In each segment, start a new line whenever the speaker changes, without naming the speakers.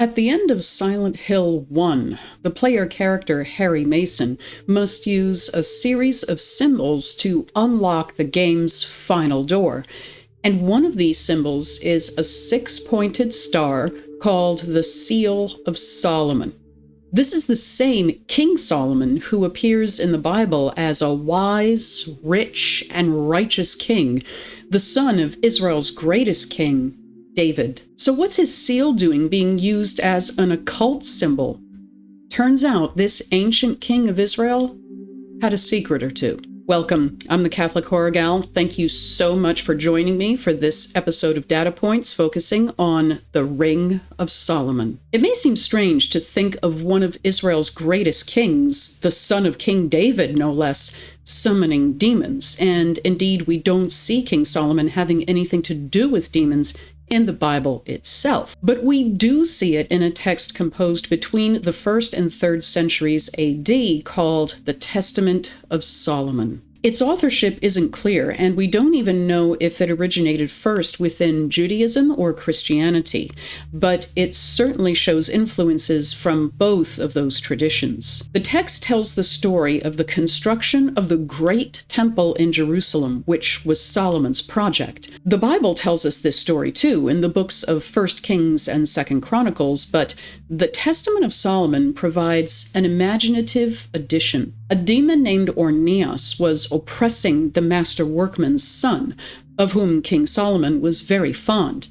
At the end of Silent Hill 1, the player character Harry Mason must use a series of symbols to unlock the game's final door. And one of these symbols is a 6-pointed star called the Seal of Solomon. This is the same King Solomon who appears in the Bible as a wise, rich, and righteous king, the son of Israel's greatest king, David. So what's his seal doing being used as an occult symbol? Turns out this ancient king of Israel had a secret or two. Welcome, I'm the Catholic Horror Gal. Thank you so much for joining me for this episode of Data Points focusing on the Ring of Solomon. It may seem strange to think of one of Israel's greatest kings, the son of King David no less, summoning demons, and indeed we don't see King Solomon having anything to do with demons in the Bible itself. But we do see it in a text composed between the 1st and 3rd centuries AD called the Testament of Solomon. Its authorship isn't clear, and we don't even know if it originated first within Judaism or Christianity, but it certainly shows influences from both of those traditions. The text tells the story of the construction of the Great Temple in Jerusalem, which was Solomon's project. The Bible tells us this story too, in the books of 1 Kings and 2 Chronicles, but the Testament of Solomon provides an imaginative addition. A demon named Orneas was oppressing the master workman's son, of whom King Solomon was very fond.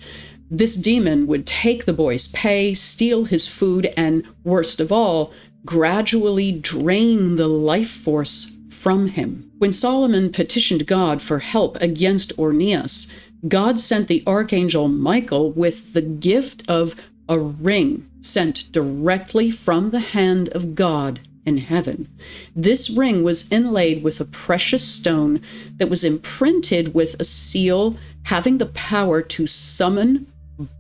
This demon would take the boy's pay, steal his food, and, worst of all, gradually drain the life force from him. When Solomon petitioned God for help against Orneas, God sent the archangel Michael with the gift of a ring sent directly from the hand of God in heaven. This ring was inlaid with a precious stone that was imprinted with a seal having the power to summon,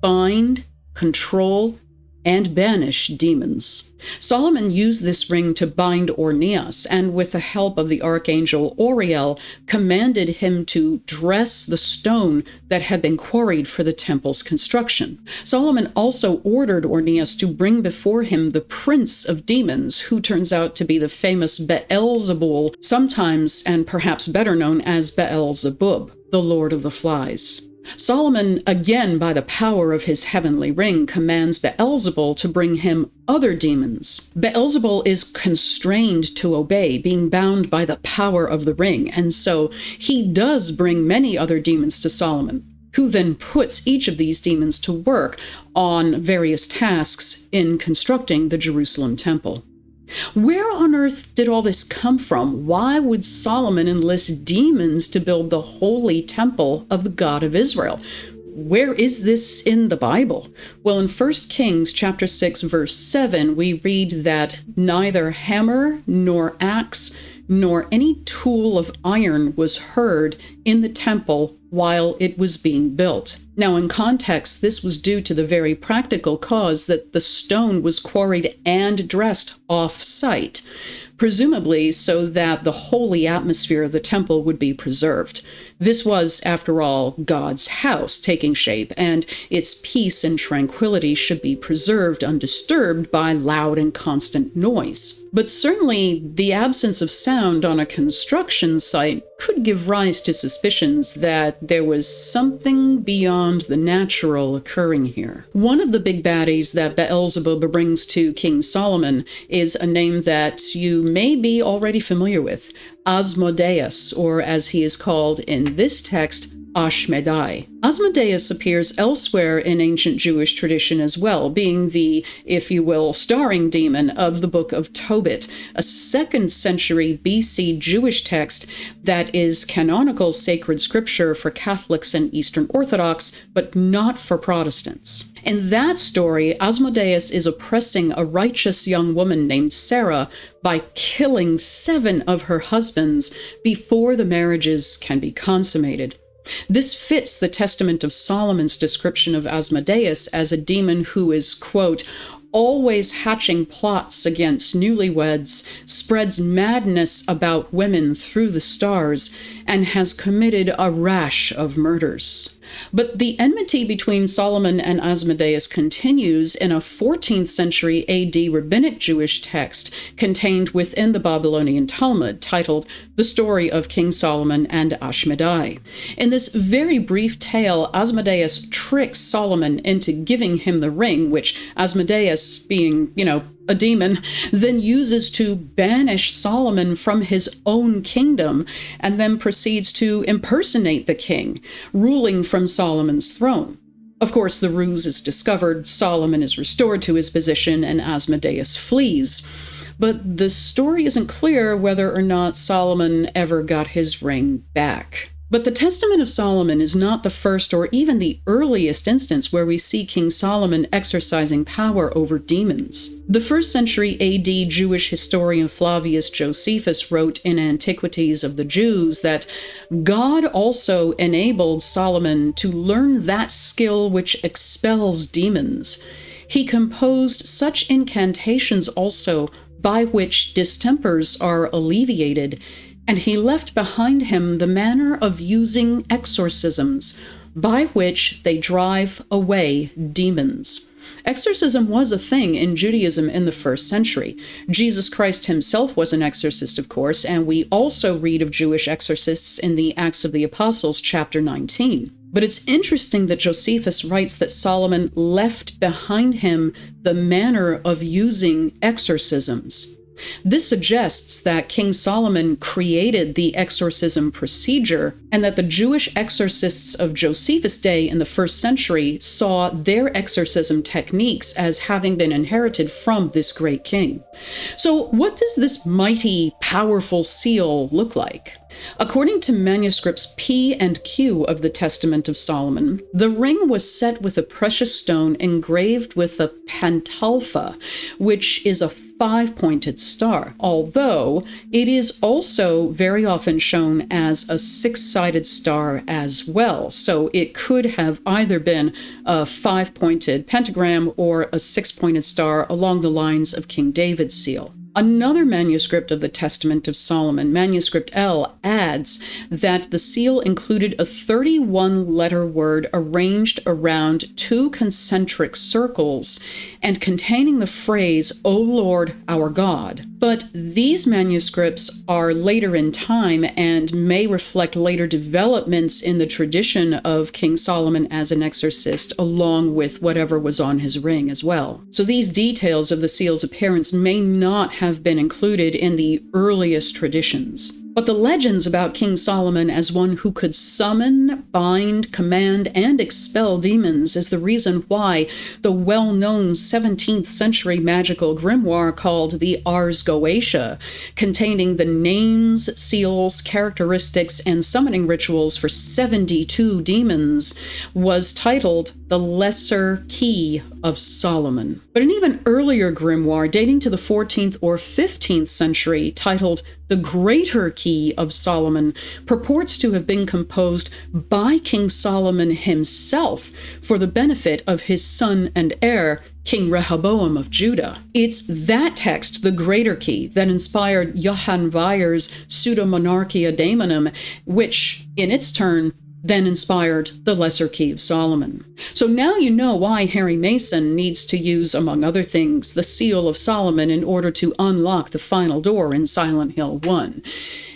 bind, control, and banish demons. Solomon used this ring to bind Orneas, and with the help of the archangel Uriel, commanded him to dress the stone that had been quarried for the temple's construction. Solomon also ordered Orneas to bring before him the prince of demons, who turns out to be the famous Beelzebul, sometimes and perhaps better known as Beelzebub, the Lord of the Flies. Solomon, again by the power of his heavenly ring, commands Beelzebul to bring him other demons. Beelzebul is constrained to obey, being bound by the power of the ring, and so he does bring many other demons to Solomon, who then puts each of these demons to work on various tasks in constructing the Jerusalem temple. Where on earth did all this come from? Why would Solomon enlist demons to build the holy temple of the God of Israel? Where is this in the Bible? Well, in 1 Kings chapter 6, verse 7, we read that neither hammer nor axe nor any tool of iron was heard in the temple while it was being built. Now, in context, this was due to the very practical cause that the stone was quarried and dressed off-site, presumably so that the holy atmosphere of the temple would be preserved. This was, after all, God's house taking shape, and its peace and tranquility should be preserved undisturbed by loud and constant noise. But certainly, the absence of sound on a construction site could give rise to suspicions that there was something beyond the natural occurring here. One of the big baddies that Beelzebub brings to King Solomon is a name that you may be already familiar with, Asmodeus, or as he is called in this text, Ashmedai. Asmodeus appears elsewhere in ancient Jewish tradition as well, being the, if you will, starring demon of the book of Tobit, a 2nd century BC Jewish text that is canonical sacred scripture for Catholics and Eastern Orthodox, but not for Protestants. In that story, Asmodeus is oppressing a righteous young woman named Sarah by killing 7 of her husbands before the marriages can be consummated. This fits the Testament of Solomon's description of Asmodeus as a demon who is, quote, always hatching plots against newlyweds, spreads madness about women through the stars, and has committed a rash of murders. But the enmity between Solomon and Asmodeus continues in a 14th century AD rabbinic Jewish text contained within the Babylonian Talmud titled The Story of King Solomon and Ashmedai. In this very brief tale, Asmodeus tricks Solomon into giving him the ring, which Asmodeus, being, a demon, then uses to banish Solomon from his own kingdom, and then proceeds to impersonate the king, ruling from Solomon's throne. Of course, the ruse is discovered, Solomon is restored to his position, and Asmodeus flees. But the story isn't clear whether or not Solomon ever got his ring back. But the Testament of Solomon is not the first or even the earliest instance where we see King Solomon exercising power over demons. The 1st century AD Jewish historian Flavius Josephus wrote in Antiquities of the Jews that God also enabled Solomon to learn that skill which expels demons. He composed such incantations also by which distempers are alleviated, and he left behind him the manner of using exorcisms, by which they drive away demons. Exorcism was a thing in Judaism in the 1st century. Jesus Christ himself was an exorcist, of course, and we also read of Jewish exorcists in the Acts of the Apostles, chapter 19. But it's interesting that Josephus writes that Solomon left behind him the manner of using exorcisms. This suggests that King Solomon created the exorcism procedure, and that the Jewish exorcists of Josephus' day in the 1st century saw their exorcism techniques as having been inherited from this great king. So what does this mighty, powerful seal look like? According to manuscripts P and Q of the Testament of Solomon, the ring was set with a precious stone engraved with a pentalpha, which is a 5-pointed star, although it is also very often shown as a 6-sided star as well. So it could have either been a 5-pointed pentagram or a 6-pointed star along the lines of King David's seal. Another manuscript of the Testament of Solomon, manuscript L, adds that the seal included a 31-letter word arranged around 2 concentric circles and containing the phrase, "O Lord, our God." But these manuscripts are later in time and may reflect later developments in the tradition of King Solomon as an exorcist, along with whatever was on his ring as well. So these details of the seal's appearance may not have been included in the earliest traditions. But the legends about King Solomon as one who could summon, bind, command, and expel demons is the reason why the well-known 17th century magical grimoire called the Ars Goetia, containing the names, seals, characteristics, and summoning rituals for 72 demons, was titled The Lesser Key of Solomon. But an even earlier grimoire dating to the 14th or 15th century, titled The Greater Key of Solomon, purports to have been composed by King Solomon himself for the benefit of his son and heir, King Rehoboam of Judah. It's that text, The Greater Key, that inspired Johann Weyer's Pseudo-Monarchia Daemonum, which, in its turn, then inspired The Lesser Key of Solomon. So now you know why Harry Mason needs to use, among other things, the Seal of Solomon in order to unlock the final door in Silent Hill 1.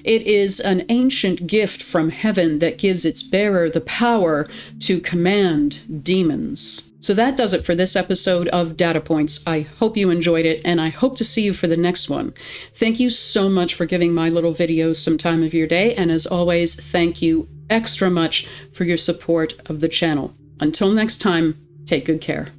It is an ancient gift from heaven that gives its bearer the power to command demons. So that does it for this episode of Data Points. I hope you enjoyed it, and I hope to see you for the next one. Thank you so much for giving my little videos some time of your day, and as always, thank you extra much for your support of the channel. Until next time, take good care.